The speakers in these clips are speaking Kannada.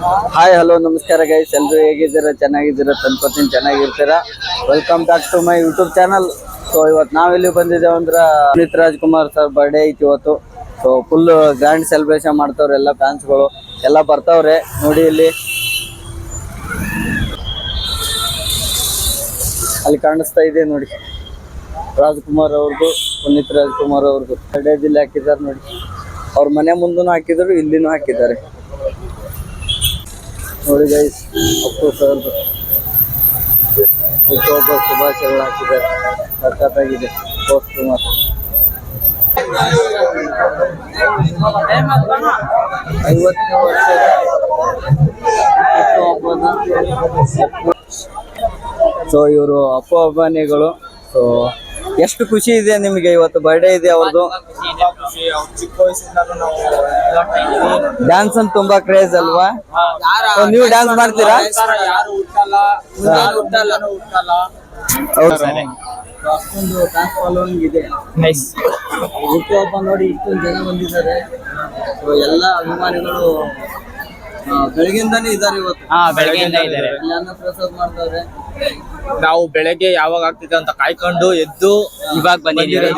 ಹಾಯ್ ಹಲೋ ನಮಸ್ಕಾರ ಗೈಸ್, ಎಲ್ಲರೂ ಹೇಗಿದ್ದೀರಾ? ಚೆನ್ನಾಗಿದ್ದೀರಾ? ತಂದ್ಕೊತೀನಿ ಚೆನ್ನಾಗಿರ್ತೀರಾ. Welcome back to my YouTube channel. So ಇವತ್ತು ನಾವೆಲ್ಲಿ ಬಂದಿದ್ದೇವೆ ಅಂದ್ರೆ ಪುನೀತ್ ರಾಜ್ಕುಮಾರ್ ಸರ್ ಬರ್ಡೇ ಐತಿ ಇವತ್ತು. ಸೊ ಫುಲ್ ಗ್ರ್ಯಾಂಡ್ ಸೆಲೆಬ್ರೇಷನ್ ಮಾಡ್ತಾವ್ರೆ, ಎಲ್ಲ ಫ್ಯಾನ್ಸ್ಗಳು ಎಲ್ಲ ಬರ್ತಾವ್ರೆ. ನೋಡಿ ಇಲ್ಲಿ ಅಲ್ಲಿ ಕಾಣಿಸ್ತಾ ಇದೆ ನೋಡಿ, ರಾಜ್ಕುಮಾರ್ ಅವ್ರದ್ದು, ಪುನೀತ್ ರಾಜ್ಕುಮಾರ್ ಅವ್ರದ್ದು ಬರ್ಡೇದಲ್ಲಿ ಹಾಕಿದ್ದಾರೆ ನೋಡಿ. ಅವ್ರ ಮನೆ ಮುಂದೂ ಹಾಕಿದ್ರು, ಇಲ್ಲಿನೂ ಹಾಕಿದ್ದಾರೆ ನೋಡಿ ಗೈಸ್. ಅಪ್ಪು ಸರ್ದು ಹುಟ್ಟುಹಬ್ಬ ಶುಭಾಶಯಗಳು ಹಾಕಿದ್ದಾರೆ, ಸಖತ್ತಾಗಿದೆ ಪೋಸ್ಟ್ ಮಾತ್ರ. 50ನೇ ವರ್ಷದ ಹುಟ್ಟುಹಬ್ಬದ ಸೊ ಇವರು ಅಪ್ಪು ಅಭಿಮಾನಿಗಳು. ಸೊ ಎಷ್ಟು ಖುಷಿ ಇದೆ ನಿಮಗೆ, ಇವತ್ತು ಬರ್ಡೇ ಇದೆ ಅವ್ರದ್ದು. ಡ್ಯಾನ್ಸ್ ಅಂತ ತುಂಬಾ ಕ್ರೇಜ್ ಅಲ್ವಾ? ನೀವು ಡ್ಯಾನ್ಸ್ ಮಾಡ್ತೀರಾ? ಅಷ್ಟೊಂದು ಡ್ಯಾನ್ಸ್ ಫಾಲೋವಿಂಗ್ ಇದೆ. ಹುಟ್ಟುಹಬ್ಬ ನೋಡಿ ಇಷ್ಟೊಂದು ಜನ ಬಂದಿದ್ದಾರೆ. ಎಲ್ಲ ಅಭಿಮಾನಿಗಳು ಬೆಳಗ್ಗೆಯಿಂದಾನೇ ಇದ್ದಾರೆ ಇವತ್ತು. ಬೆಳಗ್ಗೆಯಿಂದ ಇದ್ದಾರೆ. ಅನ್ನ ಪ್ರಸಾದ್ ಮಾಡ್ತಾರೆ. ನಾವು ಬೆಳಗ್ಗೆ ಯಾವಾಗ ಆಗ್ತಿದೆ ಅಂತ ಕಾಯ್ಕೊಂಡು ಎದ್ದು ಇವಾಗ ಬಂದಿದ್ದೀವಿ.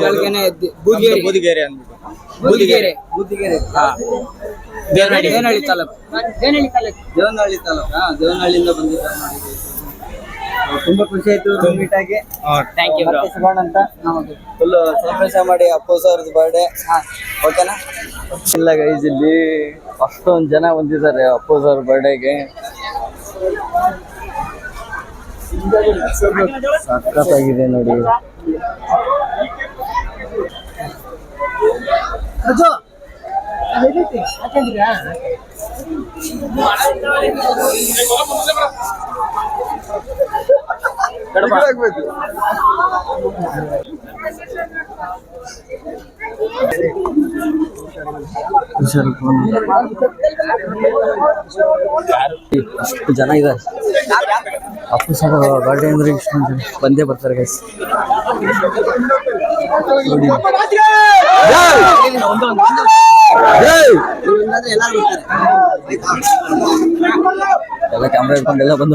ಬೂದಿಗೆರೆ ಅಂದ್ಬಿಟ್ಟು ಬೂದಿಗೆರೆ ದೇವನಹಳ್ಳಿ ತಾಲೂಕು. ದೇವನಹಳ್ಳಿಯಿಂದ ಬಂದಿದ್ದಾರೆ ನೋಡಿ. ತುಂಬಾ ಖುಷಿ ಆಯ್ತು ಮೀಟ್ ಆಗಿ. Thank you. ಸಿಗೋಣ ಅಂತ ಫುಲ್ ಸೆಲೆಬ್ರೇಷನ್ ಮಾಡಿ ಅಪ್ಪು ಸರ್ದು ಬರ್ಡೇ. ಓಕೆನಾ? ಇಲ್ಲ ಗೈಸ್, ಇಲ್ಲಿ ಅಷ್ಟೊಂದು ಜನ ಬಂದಿದ್ದಾರೆ ಅಪ್ಪು ಸರ್ ಬರ್ಡೇಗೆ. ಸಖತ್ತಾಗಿದೆ ನೋಡಿ. ಅಷ್ಟು ಜನ ಇದ್ದಾರೆ. ಅಪ್ಪು ಸರ್ ಬರ್ಡೇ ಅಂದ್ರೆ ಇಷ್ಟೊಂದು ಜನ ಬಂದೇ ಬರ್ತಾರೆ ಗೈಸ್. ಎಲ್ಲ ಕ್ಯಾಮ್ರಾ ಇಟ್ಕೊಂಡೆಲ್ಲ ಬಂದ.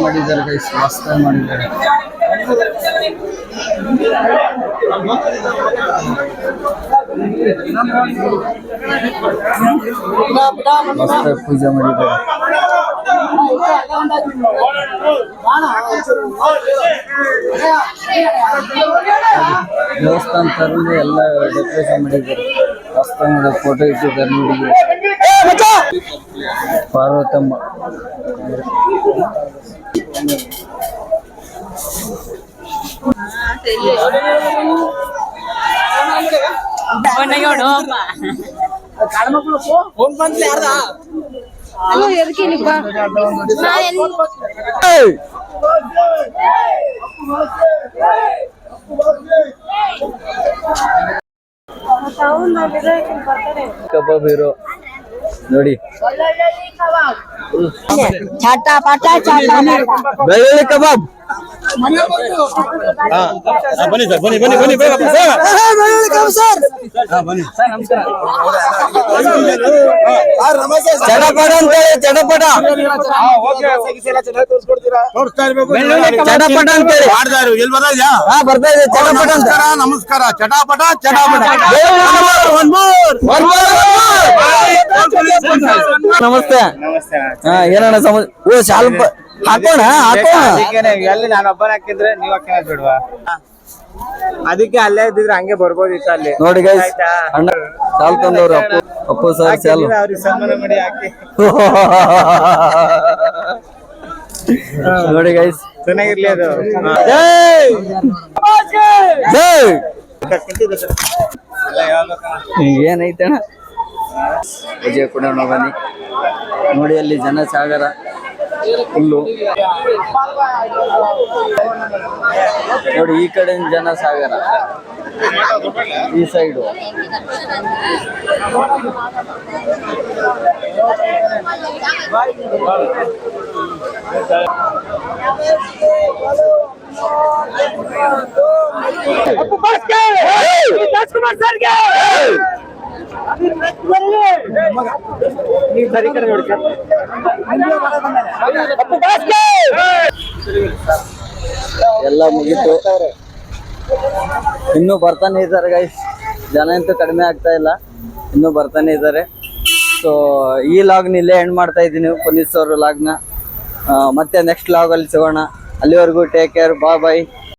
ಮಾಡಿದ್ದಾರೆ ಗೈಸ್, ಮಸ್ತ್ ಮಾಡಿದ್ದಾರೆ. ಮಸ್ತ್ ಪೂಜೆ ಮಾಡಿದ್ದಾರೆ. ದೇವಸ್ಥಾನ ತರಲು ಎಲ್ಲ ಡೆಕೋರೇಷನ್ ಮಾಡಿದ್ದಾರೆ. ಮಸ್ತ್ ನೋಡಿ, ಫೋಟೋ ಇಟ್ಟಿದ್ದಾರೆ ನೋಡಿ. ಪಾರ್ವತಮ್ಮ ಕಬಾಬ್ ಹೀರೋ ನೋಡಿ. ಬೆಳ್ಳುಳ್ಳಿ ಕಬಾಬ್ ಬನ್ನಿ ಸರ್, ಬನ್ನಿ ಬನ್ನಿ ಬನ್ನಿ ಚಟಪಟ ಅಂತೇಳಿ, ಚಟಪಟ ಚಟಪಟ ಅಂತೇಳಿ ಬರ್ತಾ ಇದೆ. ಚಟಪಟ ಅಂತ ನಮಸ್ಕಾರ. ಚಟಾಪಟ ಚಟಾಪಟ. ನಮಸ್ತೆ. ಏನಣ್ಣ ಓ ಸ್ವಲ್ಪ ಹಾಕೋಣ ಹಾಕೋಣ. ಎಲ್ಲಿ ನಾನು ಒಬ್ಬನ ಹಾಕಿದ್ರೆ ನೀವ್ ಹಾಕಿನ ಬಿಡುವ. ಅದಕ್ಕೆ ಅಲ್ಲೇ ಇದ್ದಿದ್ರೆ ಹಂಗೆ ಬರ್ಬೋದಿತ್ತು ಅಲ್ಲಿ ನೋಡಿ ಗೈಸ್ ಆಯ್ತಾ? ಅಣ್ಣ ಸಾಲ್ ತಂದವ್ರು ಅಪ್ಪು ಸರ್ ಸಾಲು ಅವ್ರಿಗೆ ಸನ್ಮಾನ ಮಾಡಿ ಹಾಕಿ ನೋಡಿ ಗೈಸ್ ಚೆನ್ನಾಗಿರ್ಲಿ ಅದು ಜೈ ಏನೈತೆ ಅಣ್ಣ ವಿಜಯ ಕೂಡ ಬನ್ನಿ ನೋಡಿ ಅಲ್ಲಿ ಜನ ಸಾಗರ ಫುಲ್ಲು ನೋಡಿ ಈ ಕಡೆ ಜನ ಸಾಗರ ಈ ಸೈಡು ಎಲ್ಲ ಮುಗೀತು ಇನ್ನೂ ಬರ್ತಾನೆ ಇದ್ದಾರೆ ಗೈಸ್ ಜನ ಅಂತೂ ಕಡಿಮೆ ಆಗ್ತಾ ಇಲ್ಲ ಇನ್ನೂ ಬರ್ತಾನೆ ಇದ್ದಾರೆ ಸೊ ಈ ಲಾಗ್ನ ಇಲ್ಲೇ ಎಂಡ್ ಮಾಡ್ತಾ ಇದ್ದೀನಿ ಪುನೀತ್ ಅವ್ರ ಲಾಗ್ನ ಮತ್ತೆ ನೆಕ್ಸ್ಟ್ ಲಾಗಲ್ಲಿ ಸಿಗೋಣ ಅಲ್ಲಿವರೆಗೂ ಟೇಕ್ ಕೇರ್ ಬಾಯ್